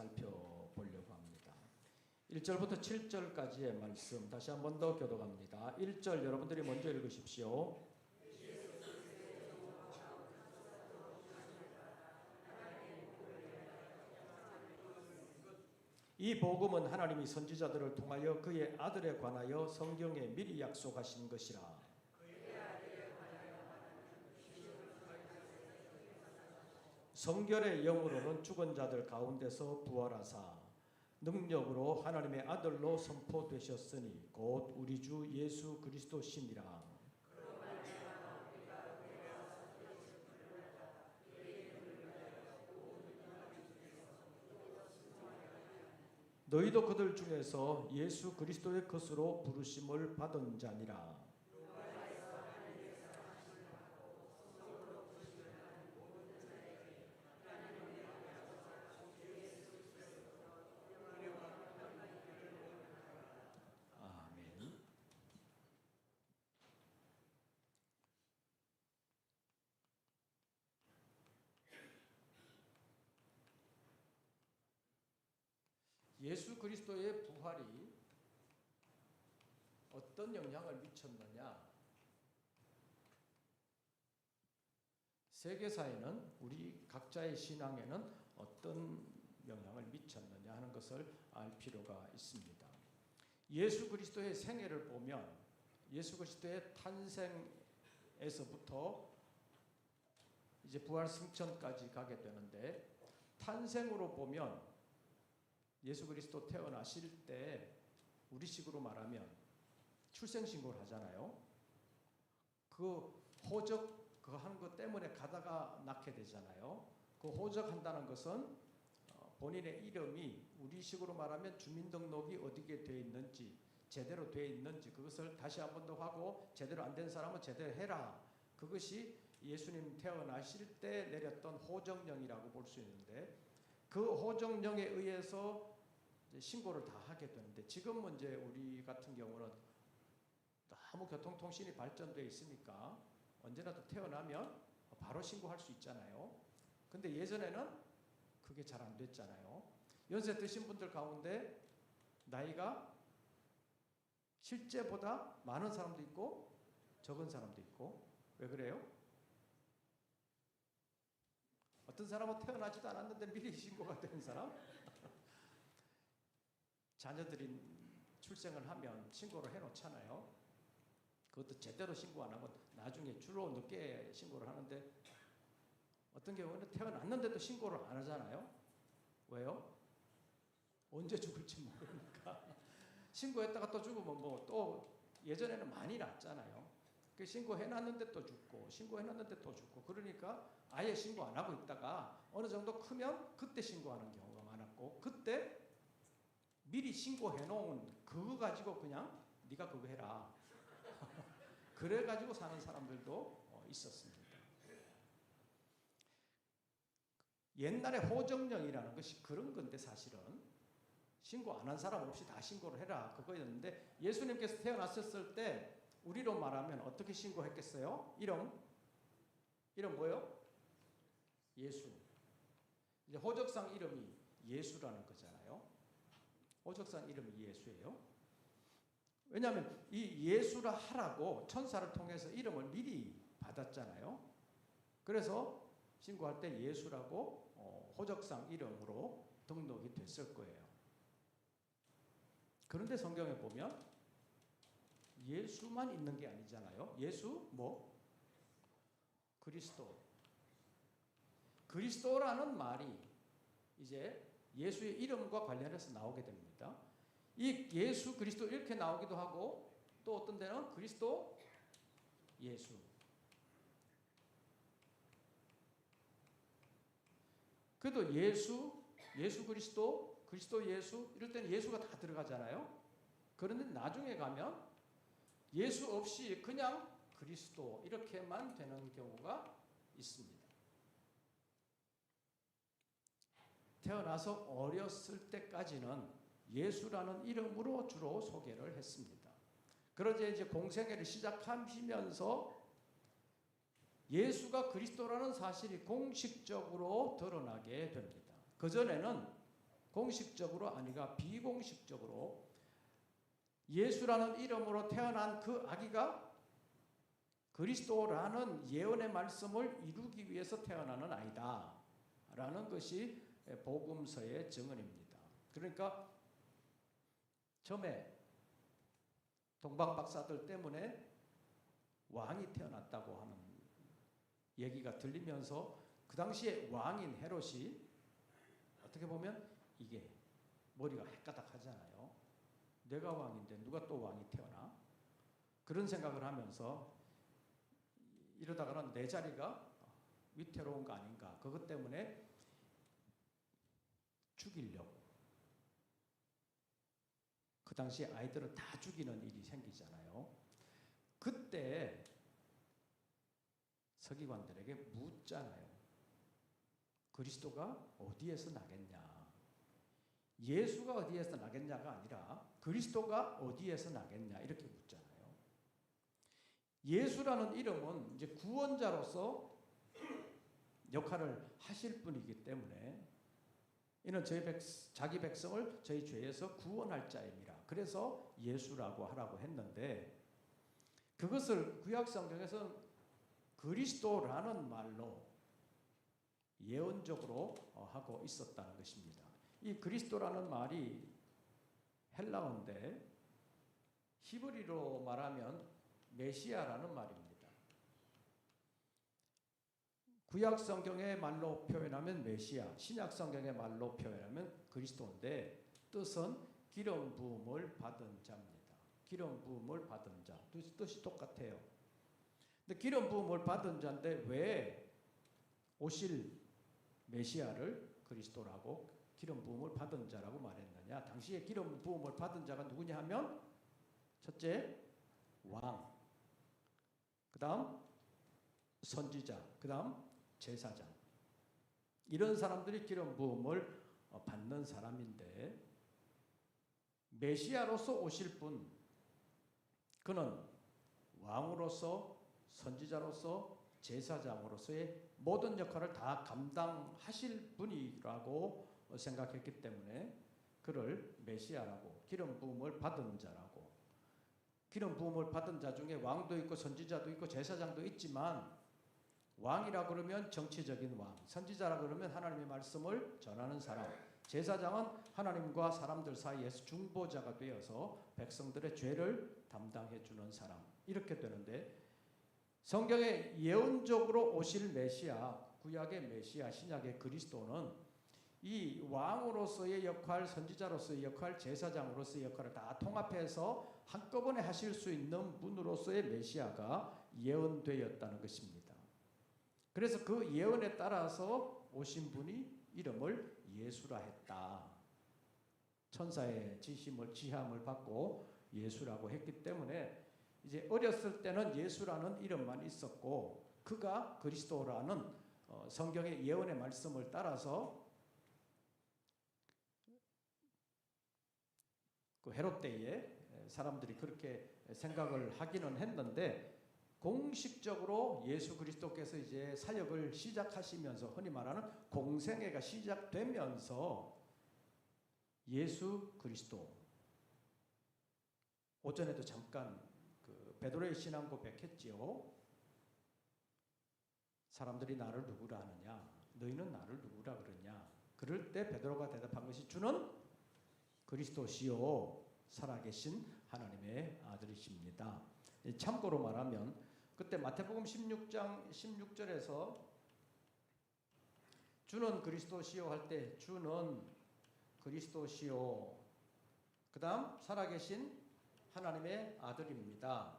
살펴보려고 합니다. 1절부터 7절까지의 말씀 다시 한 번 더 교독합니다. 1절 여러분들이 먼저 읽으십시오. 이 복음은 하나님이 선지자들을 통하여 그의 아들에 관하여 성경에 미리 약속하신 것이라. 성결의 영으로는 죽은 자들 가운데서 부활하사 능력으로 하나님의 아들로 선포되셨으니 곧 우리 주 예수 그리스도시니라. 너희도 그들 중에서 예수 그리스도의 것으로 부르심을 받은 자니라. 아멘. 예수 그리스도의 부활이 어떤 영향을 미쳤느냐? 세계사에는 우리 각자의 신앙에는 어떤 영향을 미쳤느냐 하는 것을 알 필요가 있습니다. 예수 그리스도의 생애를 보면 예수 그리스도의 탄생에서부터 이제 부활 승천까지 가게 되는데, 탄생으로 보면 예수 그리스도 태어나실 때 우리식으로 말하면 출생신고를 하잖아요. 그 호적 그거 하는 것 때문에 가다가 낳게 되잖아요. 그 호적한다는 것은 본인의 이름이 우리식으로 말하면 주민등록이 어디에 되어 있는지, 제대로 되어 있는지 그것을 다시 한 번 더 하고 제대로 안 된 사람은 제대로 해라. 그것이 예수님 태어나실 때 내렸던 호적령이라고 볼 수 있는데, 그 호적령에 의해서 신고를 다 하게 되는데, 지금은 이제 우리 같은 경우는 너무 교통통신이 발전되어 있으니까 언제라도 태어나면 바로 신고할 수 있잖아요. 근데 예전에는 그게 잘 안 됐잖아요. 연세 드신 분들 가운데 나이가 실제보다 많은 사람도 있고 적은 사람도 있고. 왜 그래요? 어떤 사람은 태어나지도 않았는데 미리 신고가 된 사람? 자녀들이 출생을 하면 신고를 해놓잖아요. 그것도 제대로 신고 안 하면 나중에 주로 늦게 신고를 하는데, 어떤 경우는 태어났는데도 신고를 안 하잖아요. 왜요? 언제 죽을지 모르니까. 신고했다가 또 죽으면 뭐 또 예전에는 많이 났잖아요. 그 신고해놨는데 또 죽고 신고해놨는데 또 죽고, 그러니까 아예 신고 안 하고 있다가 어느 정도 크면 그때 신고하는 경우가 많았고, 그때 미리 신고해놓은 그거 가지고 그냥 네가 그거 해라 그래가지고 사는 사람들도 있었습니다. 옛날에 호적령이라는 것이 그런 건데, 사실은 신고 안 한 사람 없이 다 신고를 해라 그거였는데, 예수님께서 태어났었을 때 우리로 말하면 어떻게 신고했겠어요? 이름 뭐예요? 예수. 이제 호적상 이름이 예수라는 거잖아요. 호적상 이름이 예수예요. 왜냐하면 이 예수라 하라고 천사를 통해서 이름을 미리 받았잖아요. 그래서 신고할 때 예수라고 호적상 이름으로 등록이 됐을 거예요. 그런데 성경에 보면 예수만 있는 게 아니잖아요. 예수 뭐? 그리스도. 그리스도라는 말이 이제 예수의 이름과 관련해서 나오게 됩니다. 이 예수 그리스도 이렇게 나오기도 하고, 또 어떤 데는 그리스도 예수. 그래도 예수 그리스도, 그리스도 예수 이럴 때는 예수가 다 들어가잖아요. 그런데 나중에 가면 예수 없이 그냥 그리스도 이렇게만 되는 경우가 있습니다. 태어나서 어렸을 때까지는 예수라는 이름으로 주로 소개를 했습니다. 그러자 이제 공생애를 시작하시면서 예수가 그리스도라는 사실이 공식적으로 드러나게 됩니다. 그전에는 공식적으로 아니가 비공식적으로 예수라는 이름으로 태어난 그 아기가 그리스도라는 예언의 말씀을 이루기 위해서 태어나는 아이다 라는 것이 복음서의 증언입니다. 그러니까 처음에 동방 박사들 때문에 왕이 태어났다고 하는 얘기가 들리면서 그 당시에 왕인 헤롯이 어떻게 보면 이게 머리가 헷가닥하잖아요. 내가 왕인데 누가 또 왕이 태어나? 그런 생각을 하면서 이러다가는 내 자리가 위태로운 거 아닌가. 그것 때문에 죽이려고. 그 당시에 아이들은 다 죽이는 일이 생기잖아요. 그때 서기관들에게 묻잖아요. 그리스도가 어디에서 나겠냐? 예수가 어디에서 나겠냐가 아니라 그리스도가 어디에서 나겠냐 이렇게 묻잖아요. 예수라는 이름은 이제 구원자로서 역할을 하실 분이기 때문에 이는 자기 백성을 저희 죄에서 구원할 자입니다. 그래서 예수라고 하라고 했는데 그것을 구약 성경에서는 그리스도라는 말로 예언적으로 하고 있었다는 것입니다. 이 그리스도라는 말이 헬라어인데 히브리로 말하면 메시아라는 말입니다. 구약 성경의 말로 표현하면 메시아, 신약 성경의 말로 표현하면 그리스도인데 뜻은 기름 부음을 받은 자입니다. 기름 부음을 받은 자. 뜻이 똑같아요. 근데 기름 부음을 받은 자인데 왜 오실 메시아를 그리스도라고 기름 부음을 받은 자라고 말했느냐? 당시에 기름 부음을 받은 자가 누구냐 하면 첫째 왕, 그다음 선지자, 그다음 제사장. 이런 사람들이 기름 부음을 받는 사람인데 메시아로서 오실 분, 그는 왕으로서 선지자로서 제사장으로서의 모든 역할을 다 감당하실 분이라고 생각했기 때문에 그를 메시아라고, 기름 부음을 받은 자라고. 기름 부음을 받은 자 중에 왕도 있고 선지자도 있고 제사장도 있지만 왕이라 그러면 정치적인 왕, 선지자라 그러면 하나님의 말씀을 전하는 사람, 제사장은 하나님과 사람들 사이에서 중보자가 되어서 백성들의 죄를 담당해 주는 사람, 이렇게 되는데 성경에 예언적으로 오실 메시아, 구약의 메시아, 신약의 그리스도는 이 왕으로서의 역할, 선지자로서의 역할, 제사장으로서의 역할을 다 통합해서 한꺼번에 하실 수 있는 분으로서의 메시아가 예언되었다는 것입니다. 그래서 그 예언에 따라서 오신 분이 이름을 예수라 했다. 천사의 지함을 받고 예수라고 했기 때문에 이제 어렸을 때는 예수라는 이름만 있었고 그가 그리스도라는 성경의 예언의 말씀을 따라서 그 헤롯 때에 사람들이 그렇게 생각을 하기는 했는데 공식적으로 예수 그리스도께서 이제 사역을 시작하시면서 흔히 말하는 공생애가 시작되면서 예수 그리스도, 오전에도 잠깐 그 베드로의 신앙 고백했지요. 사람들이 나를 누구라 하느냐? 너희는 나를 누구라 그러냐? 그럴 때 베드로가 대답한 것이 주는 그리스도시요 살아계신 하나님의 아들이십니다. 참고로 말하면 그때 마태복음 16장 16절에서 주는 그리스도시요 할 때 주는 그리스도시요, 그 다음 살아계신 하나님의 아들입니다.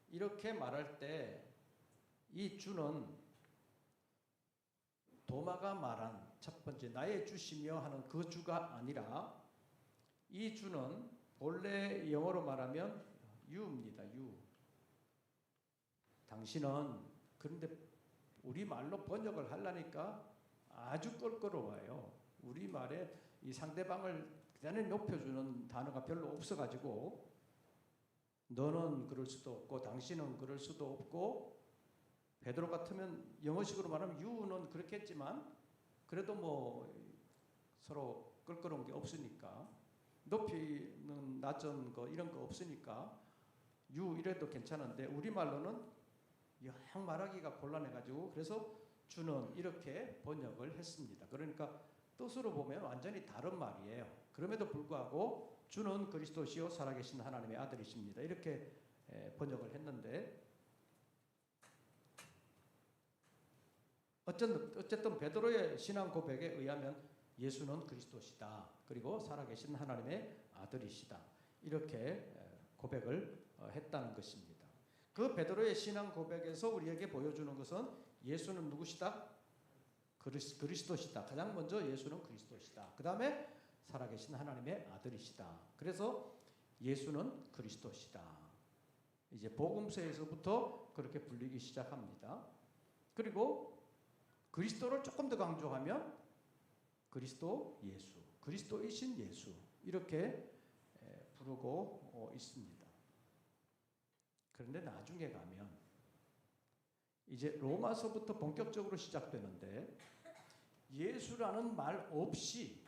이렇게 말할 때 이 주는 도마가 말한 첫 번째 나의 주시며 하는 그 주가 아니라 이 주는 본래 영어로 말하면 you입니다. you. 당신은, 그런데 우리말로 번역을 하려니까 아주 껄끄러워요. 우리말에 이 상대방을 대단히 높여주는 단어가 별로 없어가지고 너는 그럴 수도 없고 당신은 그럴 수도 없고, 베드로 같으면 영어식으로 말하면 you는 그렇겠지만 그래도 뭐 서로 껄끄러운 게 없으니까, 높이는 낮은 거 이런 거 없으니까 유 이래도 괜찮은데 우리말로는 영 말하기가 곤란해가지고 그래서 주는 이렇게 번역을 했습니다. 그러니까 뜻으로 보면 완전히 다른 말이에요. 그럼에도 불구하고 주는 그리스도시요 살아계신 하나님의 아들이십니다. 이렇게 번역을 했는데 어쨌든 베드로의 신앙 고백에 의하면 예수는 그리스도시다. 그리고 살아계신 하나님의 아들이시다. 이렇게 고백을 했다는 것입니다. 그 베드로의 신앙 고백에서 우리에게 보여주는 것은 예수는 누구시다? 그리스도시다. 가장 먼저 예수는 그리스도시다. 그 다음에 살아계신 하나님의 아들이시다. 그래서 예수는 그리스도시다. 이제 복음서에서부터 그렇게 불리기 시작합니다. 그리고 그리스도를 조금 더 강조하면 그리스도 예수, 그리스도이신 예수 이렇게 부르고 있습니다. 그런데 나중에 가면 이제 로마서부터 본격적으로 시작되는데 예수라는 말 없이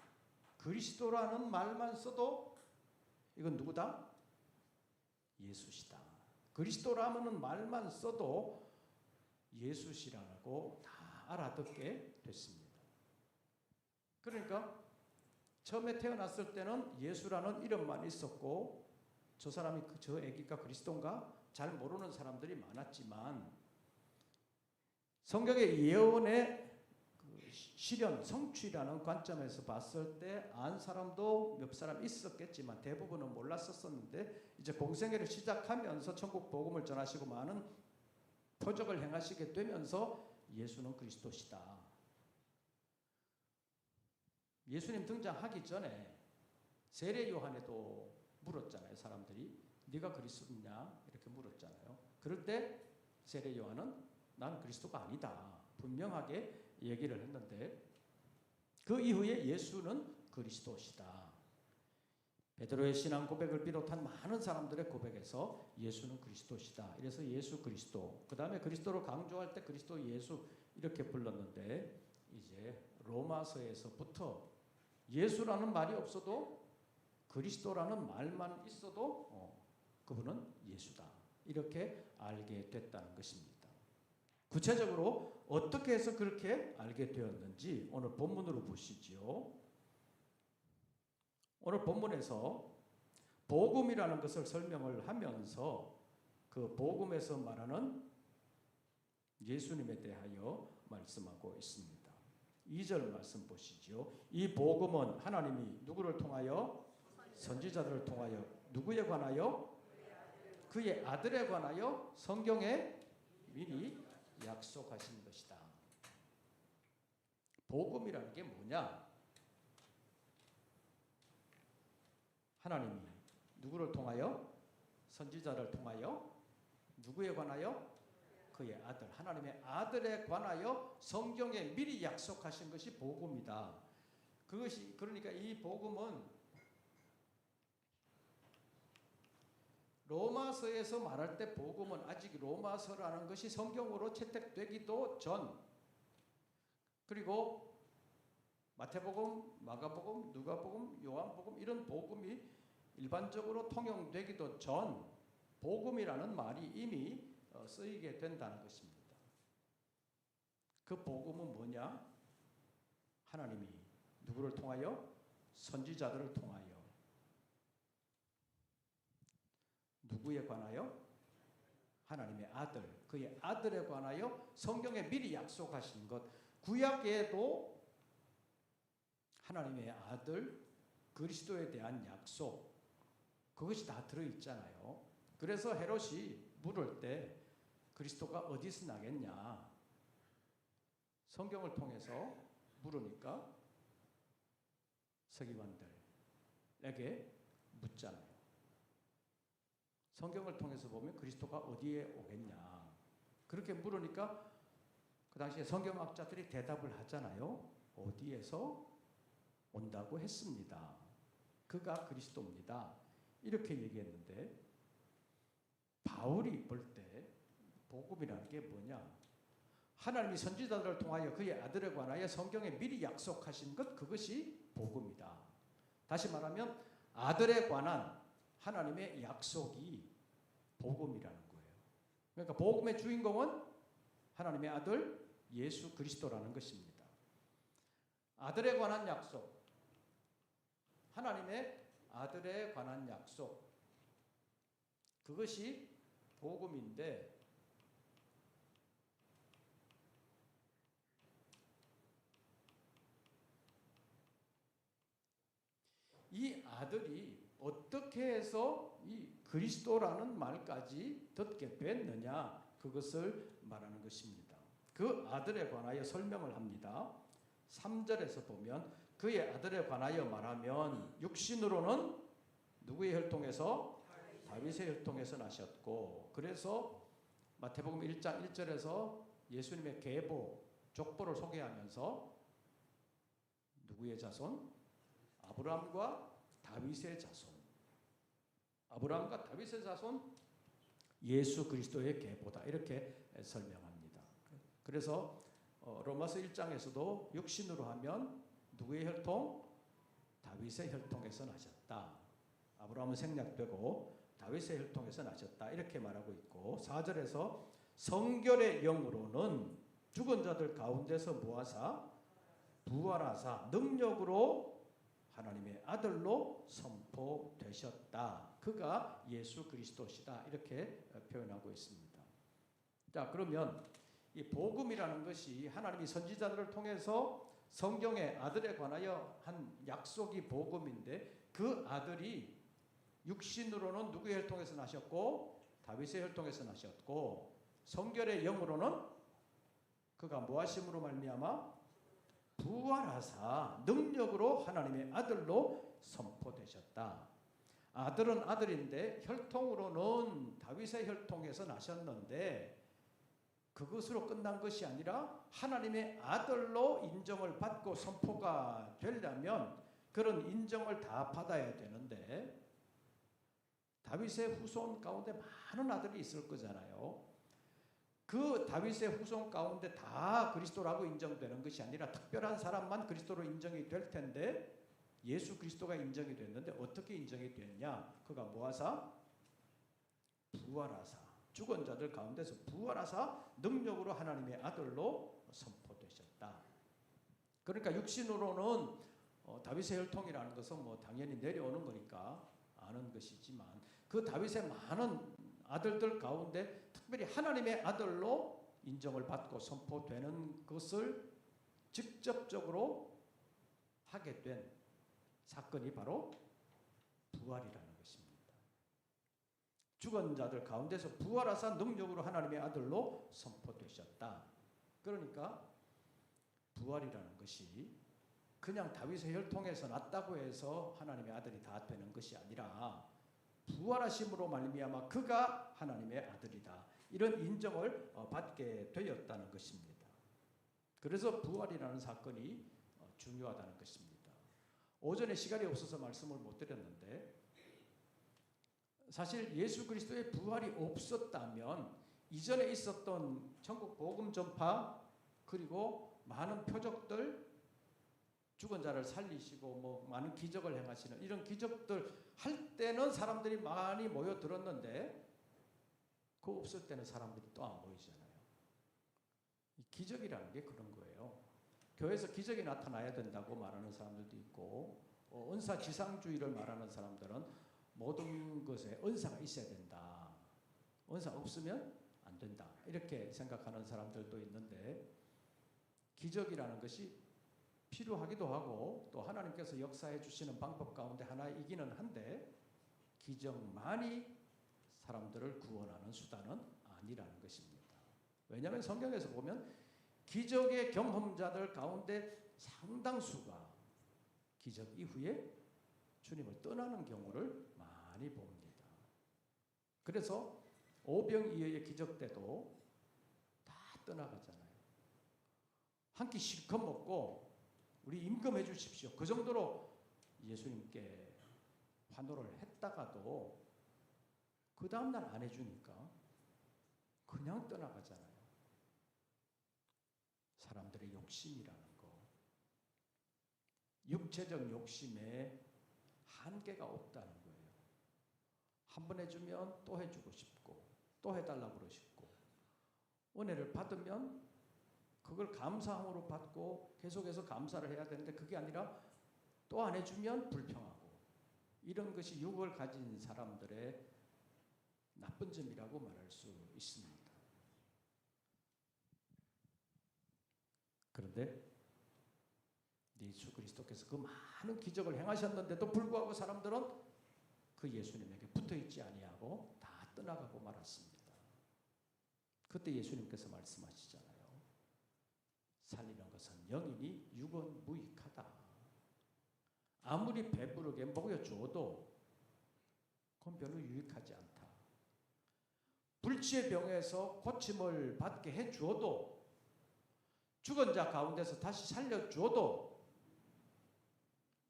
그리스도라는 말만 써도 이건 누구다? 예수시다. 그리스도라는 말만 써도 예수시라고 다 알아듣게 됐습니다. 그러니까 처음에 태어났을 때는 예수라는 이름만 있었고 저 사람이 저 애기가 그리스도인가 잘 모르는 사람들이 많았지만 성경의 예언의 실현, 성취라는 관점에서 봤을 때 안 사람도 몇 사람 있었겠지만 대부분은 몰랐었는데 이제 공생애를 시작하면서 천국 복음을 전하시고 많은 표적을 행하시게 되면서 예수는 그리스도시다. 예수님 등장하기 전에 세례 요한에도 물었잖아요. 사람들이 네가 그리스도냐 이렇게 물었잖아요. 그럴 때 세례 요한은 난 그리스도가 아니다. 분명하게 얘기를 했는데 그 이후에 예수는 그리스도시다. 베드로의 신앙 고백을 비롯한 많은 사람들의 고백에서 예수는 그리스도시다. 이래서 예수 그리스도. 그 다음에 그리스도를 강조할 때 그리스도 예수 이렇게 불렀는데 이제 로마서에서부터 예수라는 말이 없어도 그리스도라는 말만 있어도 그분은 예수다. 이렇게 알게 됐다는 것입니다. 구체적으로 어떻게 해서 그렇게 알게 되었는지 오늘 본문으로 보시죠. 오늘 본문에서 복음이라는 것을 설명을 하면서 그 복음에서 말하는 예수님에 대하여 말씀하고 있습니다. 2절 말씀 보시죠. 이 복음은 하나님이 누구를 통하여? 선지자들을 통하여 누구에 관하여? 그의 아들에 관하여 성경에 미리 약속하신 것이다. 복음이라는 게 뭐냐? 하나님이 누구를 통하여? 선지자를 통하여 누구에 관하여? 그의 아들, 하나님의 아들에 관하여 성경에 미리 약속하신 것이 복음이다. 그것이 그러니까 이 복음은 로마서에서 말할 때 복음은 아직 로마서라는 것이 성경으로 채택되기도 전, 그리고 마태복음, 마가복음, 누가복음, 요한복음 이런 복음이 일반적으로 통용되기도 전 복음이라는 말이 이미 쓰이게 된다는 것입니다. 그 복음은 뭐냐? 하나님이 누구를 통하여? 선지자들을 통하여 누구에 관하여? 하나님의 아들, 그의 아들에 관하여 성경에 미리 약속하신 것. 구약에도 하나님의 아들 그리스도에 대한 약속 그것이 다 들어있잖아요. 그래서 헤롯이 물을 때 그리스도가 어디서 나겠냐 성경을 통해서 물으니까 서기관들에게 묻잖아요. 성경을 통해서 보면 그리스도가 어디에 오겠냐 그렇게 물으니까 그 당시에 성경학자들이 대답을 하잖아요. 어디에서 온다고 했습니다. 그가 그리스도입니다. 이렇게 얘기했는데 바울이 볼 때 복음이라는 게 뭐냐? 하나님이 선지자들을 통하여 그의 아들에 관하여 성경에 미리 약속하신 것, 그것이 복음이다. 다시 말하면 아들에 관한 하나님의 약속이 복음이라는 거예요. 그러니까 복음의 주인공은 하나님의 아들 예수 그리스도라는 것입니다. 아들에 관한 약속, 하나님의 아들에 관한 약속, 그것이 복음인데, 이 아들이 어떻게 해서 이 그리스도라는 말까지 듣게 됐느냐, 그것을 말하는 것입니다. 그 아들에 관하여 설명을 합니다. 3절에서 보면 그의 아들에 관하여 말하면 육신으로는 누구의 혈통에서? 다윗의 혈통에서 나셨고, 그래서 마태복음 1장 1절에서 예수님의 계보, 족보를 소개하면서 누구의 자손? 아브라함과 다윗의 자손. 아브라함과 다윗의 자손, 예수 그리스도의 계보다, 이렇게 설명합니다. 그래서 로마서 1장에서도 육신으로 하면 누구의 혈통? 다윗의 혈통에서 나셨다. 아브라함은 생략되고 다윗의 혈통에서 나셨다, 이렇게 말하고 있고, 4절에서 성결의 영으로는 죽은 자들 가운데서 모아사 부활하사 능력으로 하나님의 아들로 선포되셨다. 그가 예수 그리스도시다, 이렇게 표현하고 있습니다. 자, 그러면 이 복음이라는 것이 하나님이 선지자들을 통해서 성경의 아들에 관하여 한 약속이 복음인데, 그 아들이 육신으로는 누구의 혈통에서 나셨고? 다윗의 혈통에서 나셨고, 성결의 영으로는 그가 무하심으로 말미암아 부활하사 능력으로 하나님의 아들로 선포되셨다. 아들은 아들인데 혈통으로는 다윗의 혈통에서 나셨는데, 그것으로 끝난 것이 아니라 하나님의 아들로 인정을 받고 선포가 되려면 그런 인정을 다 받아야 되는데, 다윗의 후손 가운데 많은 아들이 있을 거잖아요. 그 다윗의 후손 가운데 다 그리스도라고 인정되는 것이 아니라 특별한 사람만 그리스도로 인정이 될 텐데, 예수 그리스도가 인정이 됐는데 어떻게 인정이 됐냐? 그가 뭐하사? 부활하사, 죽은 자들 가운데서 부활하사 능력으로 하나님의 아들로 선포되셨다. 그러니까 육신으로는 다윗의 혈통이라는 것은 뭐 당연히 내려오는 거니까 아는 것이지만, 그 다윗의 많은 아들들 가운데 특별히 하나님의 아들로 인정을 받고 선포되는 것을 직접적으로 하게 된 사건이 바로 부활이라는 것입니다. 죽은 자들 가운데서 부활하사 능력으로 하나님의 아들로 선포되셨다. 그러니까 부활이라는 것이 그냥 다윗의 혈통에서 났다고 해서 하나님의 아들이 다 되는 것이 아니라, 부활하심으로 말미암아 그가 하나님의 아들이다, 이런 인정을 받게 되었다는 것입니다. 그래서 부활이라는 사건이 중요하다는 것입니다. 오전에 시간이 없어서 말씀을 못 드렸는데, 사실 예수 그리스도의 부활이 없었다면 이전에 있었던 천국 복음 전파, 그리고 많은 표적들, 죽은 자를 살리시고 뭐 많은 기적을 행하시는 이런 기적들 할 때는 사람들이 많이 모여들었는데, 그거 없을 때는 사람들이 또 안 모이잖아요. 기적이라는 게 그런 거예요. 교회에서 기적이 나타나야 된다고 말하는 사람들도 있고, 은사지상주의를 말하는 사람들은 모든 것에 은사가 있어야 된다, 은사 없으면 안 된다, 이렇게 생각하는 사람들도 있는데, 기적이라는 것이 필요하기도 하고 또 하나님께서 역사해 주시는 방법 가운데 하나이기는 한데, 기적만이 사람들을 구원하는 수단은 아니라는 것입니다. 왜냐하면 성경에서 보면 기적의 경험자들 가운데 상당수가 기적 이후에 주님을 떠나는 경우를 많이 봅니다. 그래서 오병이어의 기적 때도 다 떠나가잖아요. 한 끼 실컷 먹고 우리 임금해 주십시오, 그 정도로 예수님께 환호를 했다가도 그 다음날 안 해주니까 그냥 떠나가잖아요. 사람들의 욕심이라는 거, 육체적 욕심에 한계가 없다는 거예요. 한 번 해주면 또 해주고 싶고 또 해달라고 그러고 싶고, 은혜를 받으면 그걸 감사함으로 받고 계속해서 감사를 해야 되는데 그게 아니라 또 안 해주면 불평하고, 이런 것이 육을 가진 사람들의 나쁜 점이라고 말할 수 있습니다. 그런데 예수 그리스도께서 그 많은 기적을 행하셨는데도 불구하고 사람들은 그 예수님에게 붙어있지 아니하고 다 떠나가고 말았습니다. 그때 예수님께서 말씀하시잖아요. 살리는 것은 영이니 육은 무익하다. 아무리 배부르게 먹여줘도 그건 별로 유익하지 않다. 불치의 병에서 고침을 받게 해주어도, 죽은 자 가운데서 다시 살려줘도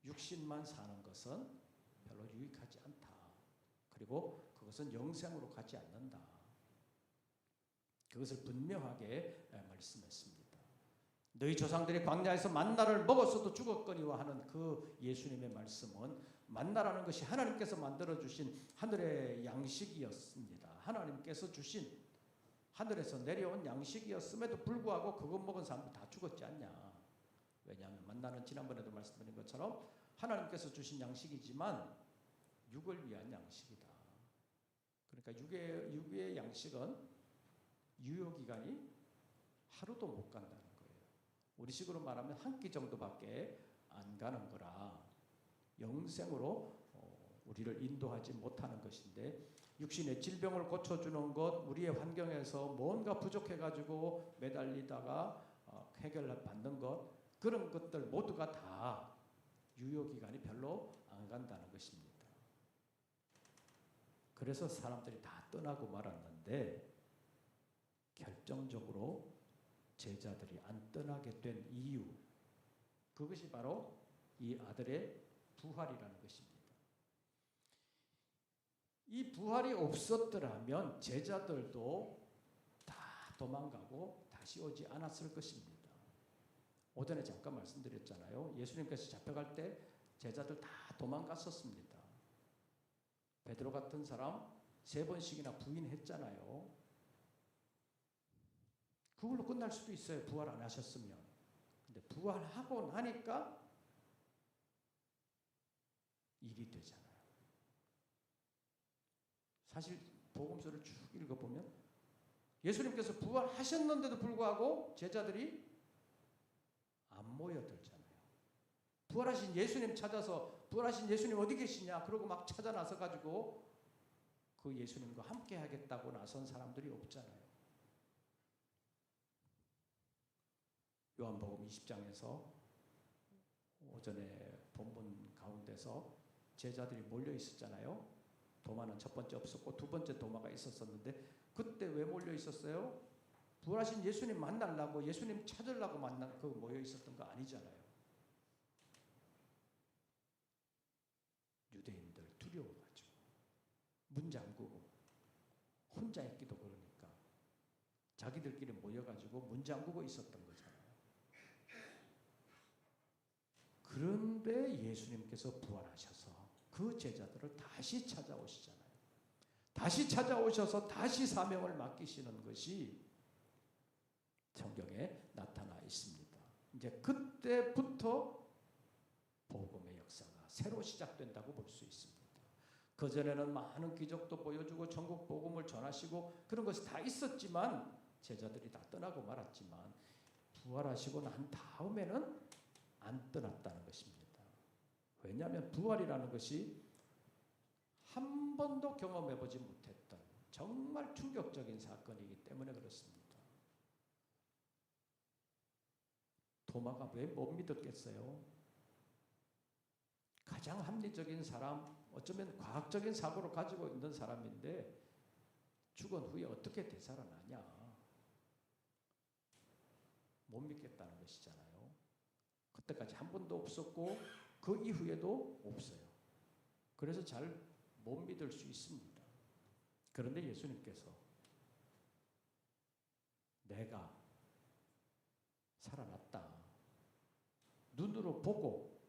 육신만 사는 것은 별로 유익하지 않다. 그리고 그것은 영생으로 가지 않는다. 그것을 분명하게 말씀했습니다. 너희 조상들이 광야에서 만나를 먹었어도 죽었거니와 하는 그 예수님의 말씀은 만나라는 것이 하나님께서 만들어주신 하늘의 양식이었습니다. 하나님께서 주신 하늘에서 내려온 양식이었음에도 불구하고 그것 먹은 사람들 다 죽었지 않냐. 왜냐하면 만나는 지난번에도 말씀드린 것처럼 하나님께서 주신 양식이지만 육을 위한 양식이다. 그러니까 육의 양식은 유효기간이 하루도 못 간다는 거예요. 우리식으로 말하면 한 끼 정도밖에 안 가는 거라 영생으로 우리를 인도하지 못하는 것인데, 육신의 질병을 고쳐주는 것, 우리의 환경에서 뭔가 부족해가지고 매달리다가 해결받는 것, 그런 것들 모두가 다 유효기간이 별로 안 간다는 것입니다. 그래서 사람들이 다 떠나고 말았는데 결정적으로 제자들이 안 떠나게 된 이유, 그것이 바로 이 아들의 부활이라는 것입니다. 이 부활이 없었더라면 제자들도 다 도망가고 다시 오지 않았을 것입니다. 오전에 잠깐 말씀드렸잖아요. 예수님께서 잡혀갈 때 제자들 다 도망갔었습니다. 베드로 같은 사람 3번씩이나 부인했잖아요. 그걸로 끝날 수도 있어요. 부활 안 하셨으면. 근데 부활하고 나니까 일이 되잖아요. 사실 복음서를 쭉 읽어보면 예수님께서 부활하셨는데도 불구하고 제자들이 안 모여들잖아요. 부활하신 예수님 찾아서 부활하신 예수님 어디 계시냐 그러고 막 찾아 나서 가지고 그 예수님과 함께 하겠다고 나선 사람들이 없잖아요. 요한복음 20장에서 오전에 본문 가운데서 제자들이 몰려 있었잖아요. 도마는 첫 번째 없었고 두 번째 도마가 있었었는데 그때 왜 몰려 있었어요? 부활하신 예수님 만나려고, 예수님 찾으려고 모여 있었던 거 아니잖아요. 유대인들 두려워가지고 문 잠그고 혼자 있기도 그러니까 자기들끼리 모여가지고 문 잠그고 있었던 거잖아요. 그런데 예수님께서 부활하셔서 그 제자들을 다시 찾아오시잖아요. 다시 찾아오셔서 다시 사명을 맡기시는 것이 성경에 나타나 있습니다. 이제 그때부터 복음의 역사가 새로 시작된다고 볼 수 있습니다. 그전에는 많은 기적도 보여주고 전국 복음을 전하시고 그런 것이 다 있었지만 제자들이 다 떠나고 말았지만 부활하시고 난 다음에는 안 떠났다는 것입니다. 왜냐하면 부활이라는 것이 한 번도 경험해보지 못했던 정말 충격적인 사건이기 때문에 그렇습니다. 도마가 왜 못 믿었겠어요? 가장 합리적인 사람, 어쩌면 과학적인 사고를 가지고 있는 사람인데 죽은 후에 어떻게 되살아나냐? 못 믿겠다는 것이잖아요. 그때까지 한 번도 없었고 그 이후에도 없어요. 그래서 잘 못 믿을 수 있습니다. 그런데 예수님께서 내가 살아났다. 눈으로 보고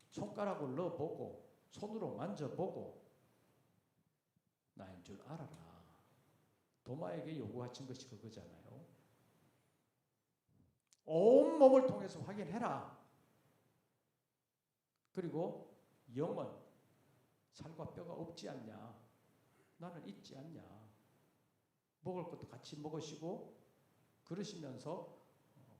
손가락을 넣어보고 손으로 만져보고 나인 줄 알아라. 도마에게 요구하신 것이 그거잖아요. 온 몸을 통해서 확인해라. 그리고 영은 살과 뼈가 없지 않냐? 나는 있지 않냐? 먹을 것도 같이 먹으시고 그러시면서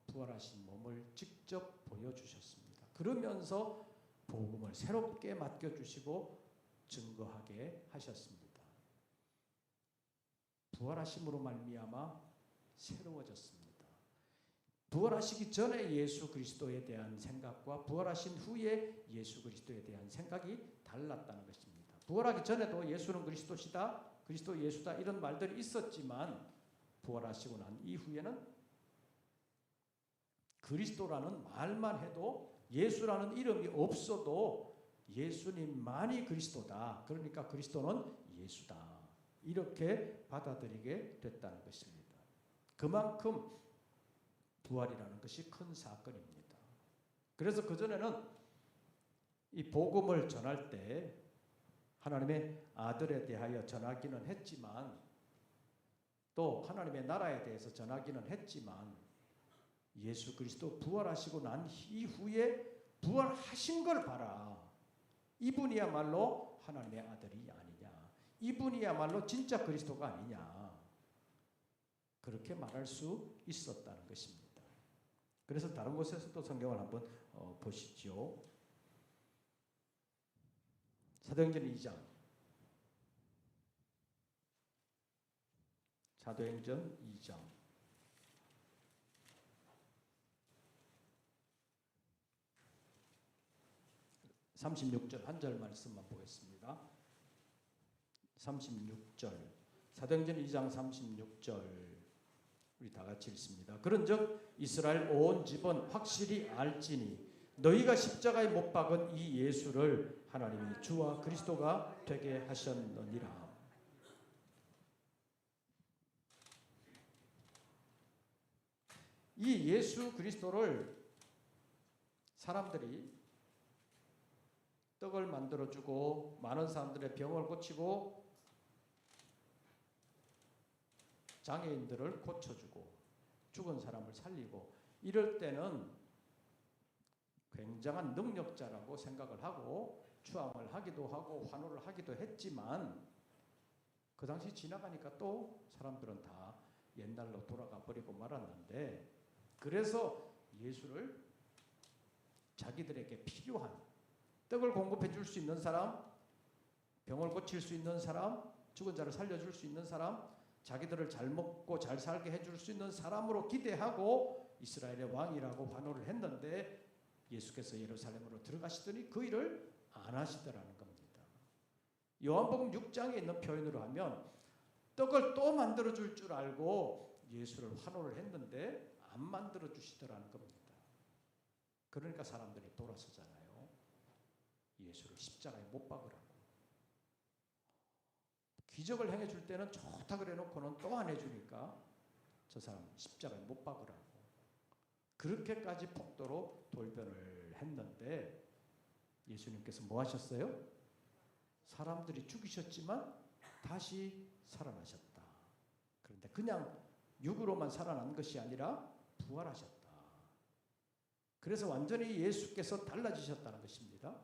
부활하신 몸을 직접 보여주셨습니다. 그러면서 복음을 새롭게 맡겨주시고 증거하게 하셨습니다. 부활하심으로 말미암아 새로워졌습니다. 부활하시기 전에 예수 그리스도에 대한 생각과 부활하신 후에 예수 그리스도에 대한 생각이 달랐다는 것입니다. 부활하기 전에도 예수는 그리스도시다, 그리스도 예수다 이런 말들이 있었지만 부활하시고 난 이후에는 그리스도라는 말만 해도 예수라는 이름이 없어도 예수님만이 그리스도다. 그러니까 그리스도는 예수다. 이렇게 받아들이게 됐다는 것입니다. 그만큼 부활이라는 것이 큰 사건입니다. 그래서 그전에는 이 복음을 전할 때 하나님의 아들에 대하여 전하기는 했지만 또 하나님의 나라에 대해서 전하기는 했지만 예수 그리스도 부활하시고 난 이후에 부활하신 걸 봐라. 이분이야말로 하나님의 아들이 아니냐. 이분이야말로 진짜 그리스도가 아니냐. 그렇게 말할 수 있었다는 것입니다. 그래서 다른 곳에서도 성경을 한번 보시죠. 사도행전 2장. 사도행전 2장. 36절 한 절 말씀만 보겠습니다. 36절. 사도행전 2장 36절. 우리 다 같이 읽습니다. 그런즉 이스라엘 온 집은 확실히 알지니 너희가 십자가에 못 박은 이 예수를 하나님이 주와 그리스도가 되게 하셨느니라. 이 예수 그리스도를 사람들이 떡을 만들어주고 많은 사람들의 병을 고치고 장애인들을 고쳐주고 죽은 사람을 살리고 이럴 때는 굉장한 능력자라고 생각을 하고 추앙을 하기도 하고 환호를 하기도 했지만 그 당시 지나가니까 또 사람들은 다 옛날로 돌아가 버리고 말았는데 그래서 예수를 자기들에게 필요한 떡을 공급해 줄 수 있는 사람, 병을 고칠 수 있는 사람, 죽은 자를 살려줄 수 있는 사람, 자기들을 잘 먹고 잘 살게 해줄 수 있는 사람으로 기대하고 이스라엘의 왕이라고 환호를 했는데 예수께서 예루살렘으로 들어가시더니 그 일을 안 하시더라는 겁니다. 요한복음 6장에 있는 표현으로 하면 떡을 또 만들어줄 줄 알고 예수를 환호를 했는데 안 만들어주시더라는 겁니다. 그러니까 사람들이 돌아서잖아요. 예수를 십자가에 못 박으라고. 기적을 행해줄 때는 좋다 그래 놓고는 또 안 해주니까 저 사람 십자가에 못 박으라고. 그렇게까지 폭도로 돌변을 했는데 예수님께서 뭐 하셨어요? 사람들이 죽이셨지만 다시 살아나셨다. 그런데 그냥 육으로만 살아난 것이 아니라 부활하셨다. 그래서 완전히 예수께서 달라지셨다는 것입니다.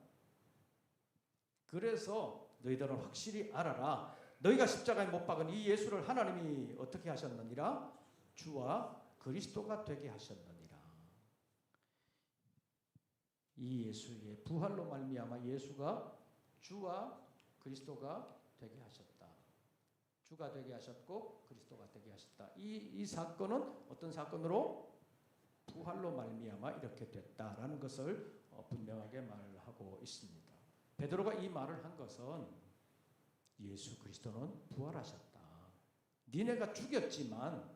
그래서 너희들은 확실히 알아라. 너희가 십자가에 못 박은 이 예수를 하나님이 어떻게 하셨느니라? 주와 그리스도가 되게 하셨느니라. 이 예수의 부활로 말미암아 예수가 주와 그리스도가 되게 하셨다. 주가 되게 하셨고 그리스도가 되게 하셨다. 이 사건은 어떤 사건으로? 부활로 말미암아 이렇게 됐다라는 것을 분명하게 말을 하고 있습니다. 베드로가 이 말을 한 것은 예수 그리스도는 부활하셨다. 니네가 죽였지만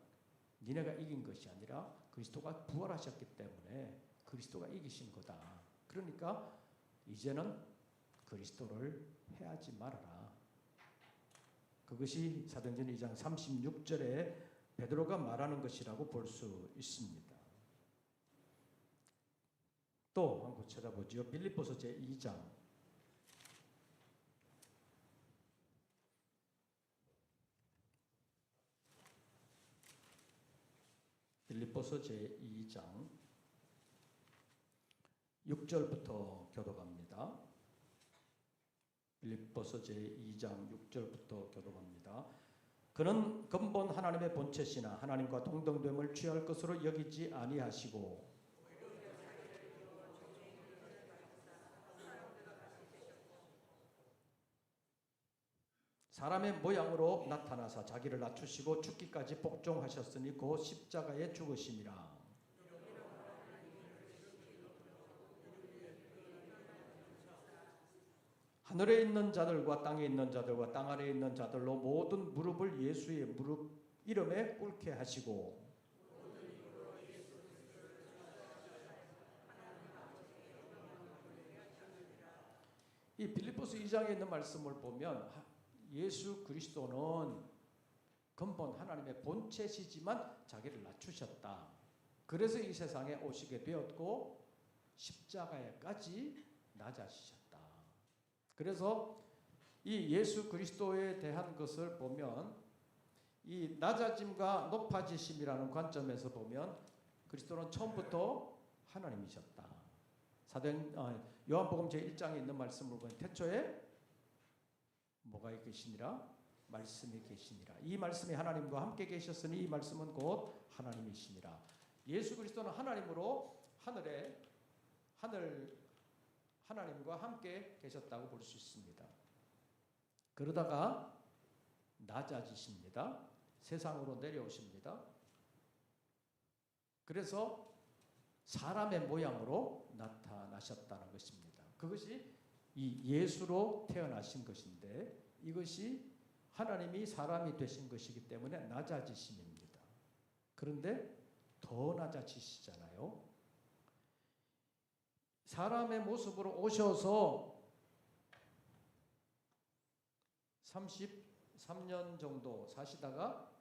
니네가 이긴 것이 아니라 그리스도가 부활하셨기 때문에 그리스도가 이기신 거다. 그러니까 이제는 그리스도를 해하지 말아라. 그것이 사도행전 2장 36절에 베드로가 말하는 것이라고 볼 수 있습니다. 또 한번 찾아보죠. 빌립보서 제2장. 빌립보서 제2장 6절부터 교독합니다. 빌립보서 제2장 6절부터 교독합니다. 그는 근본 하나님의 본체시나 하나님과 동등됨을 취할 것으로 여기지 아니하시고 사람의 모양으로 나타나사 자기를 낮추시고 죽기까지 복종하셨으니 곧 십자가에 죽으심이라. 하늘에 있는 자들과 땅에 있는 자들과 땅 아래에 있는 자들로 모든 무릎을 예수의 무릎 이름에 꿇게 하시고 이 빌립보서 2장에 있는 말씀을 보면 예수 그리스도는 근본 하나님의 본체시지만 자기를 낮추셨다. 그래서 이 세상에 오시게 되었고 십자가에까지 낮아지셨다. 그래서 이 예수 그리스도에 대한 것을 보면 이 낮아짐과 높아지심이라는 관점에서 보면 그리스도는 처음부터 하나님이셨다. 요한복음 제1장에 있는 말씀을 보면 태초에 뭐가 계시니라? 말씀이 계시니라. 이 말씀이 하나님과 함께 계셨으니 이 말씀은 곧 하나님이시니라. 예수 그리스도는 하나님으로 하나님과 함께 계셨다고 볼 수 있습니다. 그러다가 낮아지십니다. 세상으로 내려오십니다. 그래서 사람의 모양으로 나타나셨다는 것입니다. 그것이 이 예수로 태어나신 것인데 이것이 하나님이 사람이 되신 것이기 때문에 낮아지심입니다. 그런데 더 낮아지시잖아요. 사람의 모습으로 오셔서 33년 정도 사시다가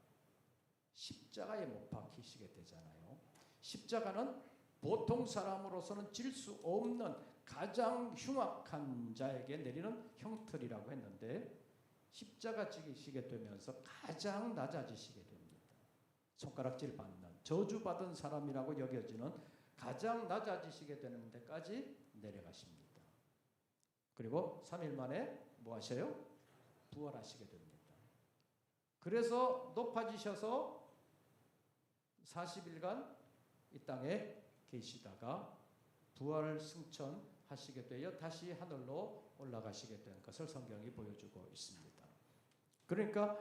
십자가에 못 박히시게 되잖아요. 십자가는 보통 사람으로서는 질 수 없는 가장 흉악한 자에게 내리는 형틀이라고 했는데 십자가 지시게 되면서 가장 낮아지시게 됩니다. 손가락질 받는 저주받은 사람이라고 여겨지는 가장 낮아지시게 되는 데까지 내려가십니다. 그리고 3일 만에 뭐 하셔요? 부활하시게 됩니다. 그래서 높아지셔서 40일간 이 땅에 계시다가 부활 승천하시게 되어 다시 하늘로 올라가시게 된 것을 성경이 보여주고 있습니다. 그러니까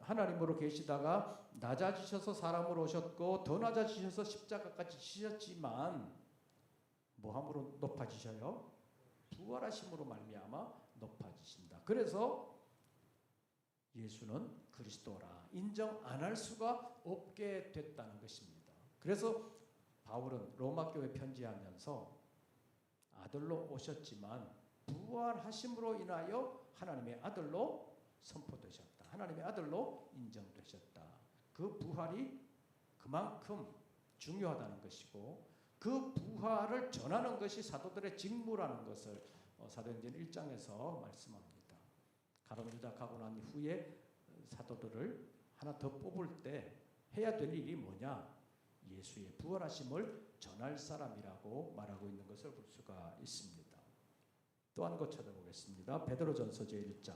하나님으로 계시다가 낮아지셔서 사람으로 오셨고 더 낮아지셔서 십자가까지 지셨지만 뭐함으로 높아지셔요? 부활하심으로 말미암아 높아지신다. 그래서 예수는 그리스도라 인정 안 할 수가 없게 됐다는 것입니다. 그래서 바울은 로마 교회 편지하면서 아들로 오셨지만 부활하심으로 인하여 하나님의 아들로 선포되셨다. 하나님의 아들로 인정되셨다. 그 부활이 그만큼 중요하다는 것이고 그 부활을 전하는 것이 사도들의 직무라는 것을 사도행전 1장에서 말씀합니다. 가룟 유다 가고 난 후에 사도들을 하나 더 뽑을 때 해야 될 일이 뭐냐? 예수의 부활하심을 전할 사람이라고 말하고 있는 것을 볼 수가 있습니다. 또 한 것 찾아보겠습니다. 베드로전서 제1장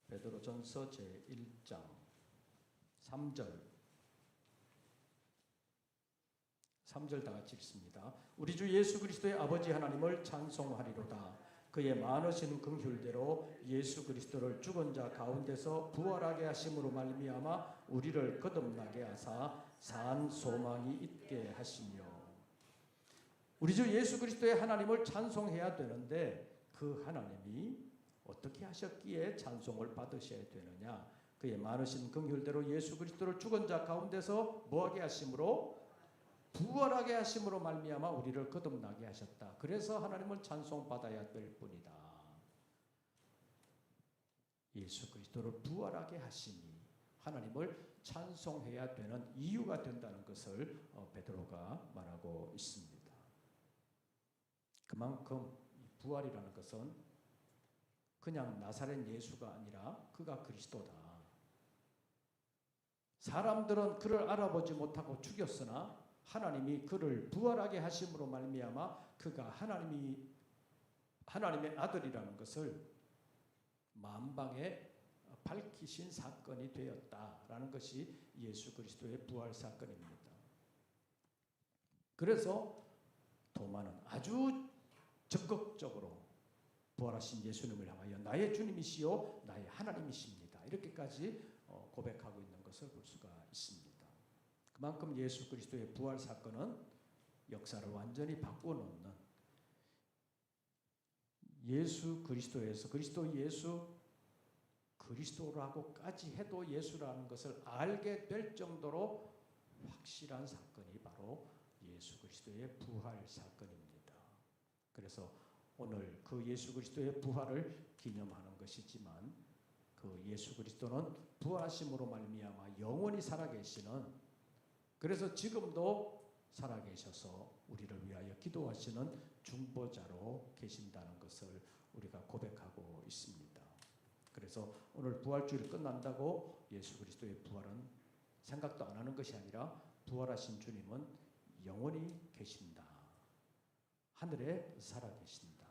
베드로전서 제1장 3절 다 같이 읽습니다. 우리 주 예수 그리스도의 아버지 하나님을 찬송하리로다. 그의 많으신 긍휼대로 예수 그리스도를 죽은 자 가운데서 부활하게 하심으로 말미암아 우리를 거듭나게 하사 산 소망이 있게 하시며 우리 주 예수 그리스도의 하나님을 찬송해야 되는데 그 하나님이 어떻게 하셨기에 찬송을 받으셔야 되느냐? 그의 많으신 긍휼대로 예수 그리스도를 죽은 자 가운데서 뭐하게 하심으로 부활하게 하심으로 말미암아 우리를 거듭나게 하셨다. 그래서 하나님을 찬송받아야 될 뿐이다. 예수 그리스도를 부활하게 하시니 하나님을 찬송해야 되는 이유가 된다는 것을 베드로가 말하고 있습니다. 그만큼 부활이라는 것은 그냥 나사렛 예수가 아니라 그가 그리스도다. 사람들은 그를 알아보지 못하고 죽였으나 하나님이 그를 부활하게 하심으로 말미암아 그가 하나님의 아들이라는 것을 만방에 밝히신 사건이 되었다라는 것이 예수 그리스도의 부활 사건입니다. 그래서 도마는 아주 적극적으로 부활하신 예수님을 향하여 나의 주님이시요 나의 하나님이십니다. 이렇게까지 고백하고 있는 것을 볼 수가 있습니다. 그만큼 예수 그리스도의 부활 사건은 역사를 완전히 바꿔놓는 예수 그리스도에서 그리스도 예수 그리스도라고까지 해도 예수라는 것을 알게 될 정도로 확실한 사건이 바로 예수 그리스도의 부활 사건입니다. 그래서 오늘 그 예수 그리스도의 부활을 기념하는 것이지만 그 예수 그리스도는 부활하심으로 말미암아 영원히 살아계시는, 그래서 지금도 살아계셔서 우리를 위하여 기도하시는 중보자로 계신다는 것을 우리가 고백하고 있습니다. 그래서 오늘 부활주일 끝난다고 예수 그리스도의 부활은 생각도 안 하는 것이 아니라 부활하신 주님은 영원히 계신다. 하늘에 살아계신다.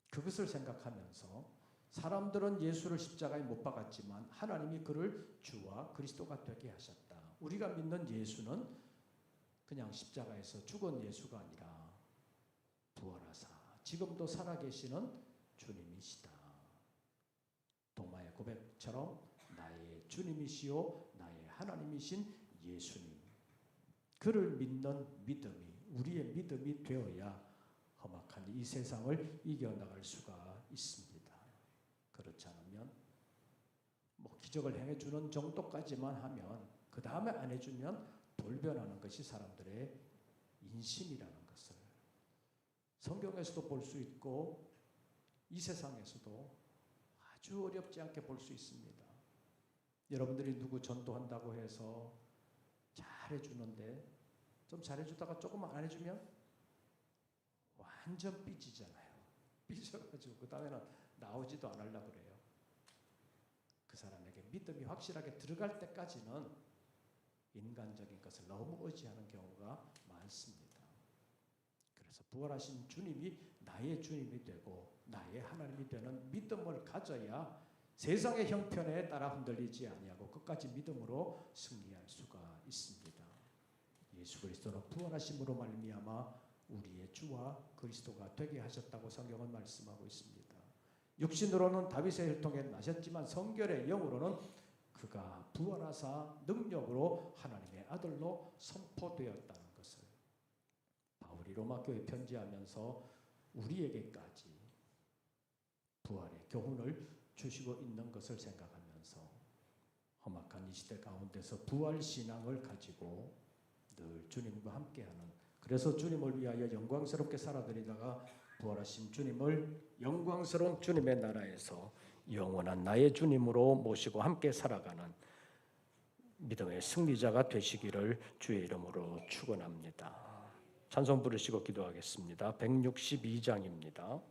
그것을 생각하면서 사람들은 예수를 십자가에 못 박았지만 하나님이 그를 주와 그리스도가 되게 하셨다. 우리가 믿는 예수는 그냥 십자가에서 죽은 예수가 아니라 부활하사 지금도 살아계시는 주님이시다. 도마의 고백처럼 나의 주님이시요 나의 하나님이신 예수님, 그를 믿는 믿음이 우리의 믿음이 되어야 험악한 이 세상을 이겨나갈 수가 있습니다. 그렇지 않으면 기적을 행해주는 정도까지만 하면 그 다음에 안 해주면 돌변하는 것이 사람들의 인심이라는 것을 성경에서도 볼 수 있고 이 세상에서도 아주 어렵지 않게 볼 수 있습니다. 여러분들이 누구 전도한다고 해서 잘해주는데 좀 잘해주다가 조금만 안 해주면 완전 삐지잖아요. 삐져가지고 그 다음에는 나오지도 않으려고 그래요. 그 사람에게 믿음이 확실하게 들어갈 때까지는 인간적인 것을 너무 의지하는 경우가 많습니다. 그래서 부활하신 주님이 나의 주님이 되고 나의 하나님이 되는 믿음을 가져야 세상의 형편에 따라 흔들리지 아니하고 끝까지 믿음으로 승리할 수가 있습니다. 예수 그리스도는 부활하심으로 말미암아 우리의 주와 그리스도가 되게 하셨다고 성경은 말씀하고 있습니다. 육신으로는 다윗의 혈통에 나셨지만 성결의 영으로는 그가 부활하사 능력으로 하나님의 아들로 선포되었다는 것을 바울이 로마교회 편지하면서 우리에게까지 부활의 교훈을 주시고 있는 것을 생각하면서 험악한 이 시대 가운데서 부활신앙을 가지고 늘 주님과 함께하는, 그래서 주님을 위하여 영광스럽게 살아드리다가 부활하신 주님을 영광스러운 주님의 나라에서 영원한 나의 주님으로 모시고 함께 살아가는 믿음의 승리자가 되시기를 주의 이름으로 축원합니다. 찬송 부르시고 기도하겠습니다. 162장입니다.